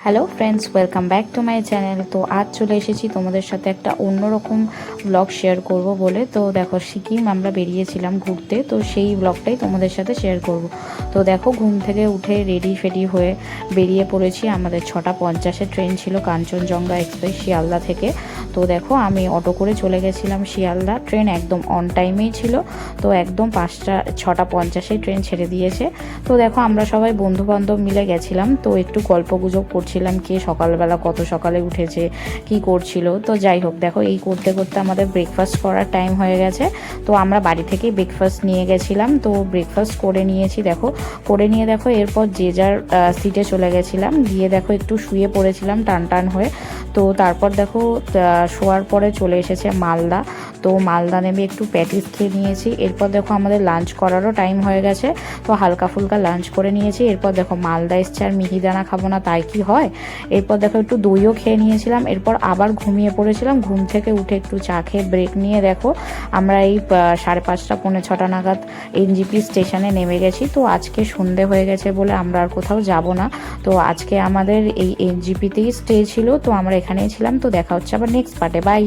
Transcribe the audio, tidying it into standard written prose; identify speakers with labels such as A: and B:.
A: Hello friends, welcome back to my channel. তো আজ চলে এসেছি তোমাদের সাথে একটা অন্যরকম ব্লগ শেয়ার করব বলে। তো দেখো, সিকিম আমরা বেরিয়েছিলাম ঘুরতে, তো সেই ব্লগটাই তোমাদের সাথে শেয়ার করব। তো দেখো, ঘুম থেকে উঠে রেডি ফেডি হয়ে বেরিয়ে পড়েছি। আমাদের 6:50 ট্রেন ছিল কাঞ্চনজঙ্ঘা এক্সপ্রেস শিয়ালদা থেকে। তো দেখো, আমি অটো করে চলে গেছিলাম শিয়ালদা। ট্রেন একদম অন টাইমেই ছিল, তো একদম 6:50 ট্রেন ছেড়ে দিয়েছে। তো দেখো, আমরা সবাই বন্ধুবান্ধব মিলে গেছিলাম, তো একটু গল্পগুজব করছিলাম কে সকালবেলা কত সকালে উঠেছে, কি করছিল। তো যাই হোক, দেখো এই করতে করতে আমাদের ব্রেকফাস্ট করার টাইম হয়ে গেছে। তো আমরা বাড়ি থেকেই ব্রেকফাস্ট নিয়ে গেছিলাম, তো ব্রেকফাস্ট করে নিয়েছি। দেখো, করে নিয়ে দেখো এরপর যে যার সিটে চলে গেছিলাম, গিয়ে দেখো একটু শুয়ে পড়েছিলাম টান টান হয়ে। তো তারপর দেখো শোয়ার পরে চলে এসেছে মালদা। তো মালদা নেমে একটু প্যাটিস খেয়ে নিয়েছি। এরপর দেখো আমাদের লাঞ্চ করারও টাইম হয়ে গেছে, তো হালকা ফুলকা লাঞ্চ করে নিয়েছি। এরপর দেখো মালদা এসছে, আর মিহিদানা খাবো না তাই কি হয়। এরপর দেখো একটু দইও খেয়ে নিয়েছিলাম। এরপর আবার ঘুমিয়ে পড়েছিলাম। ঘুম থেকে উঠে একটু চা খেয়ে ব্রেক নিয়ে দেখো আমরা এই 5:30 পৌনে 6টা নাগাদ এনজিপি স্টেশনে নেমে গেছি। তো আজকে সন্ধে হয়ে গেছে বলে আমরা আর কোথাও যাব না। তো আজকে আমাদের এই এনজিপিতেই স্টে ছিল, তো আমরা এখানেই ছিলাম। তো দেখা হচ্ছে আবার নেক্সট পার্টে। বাই।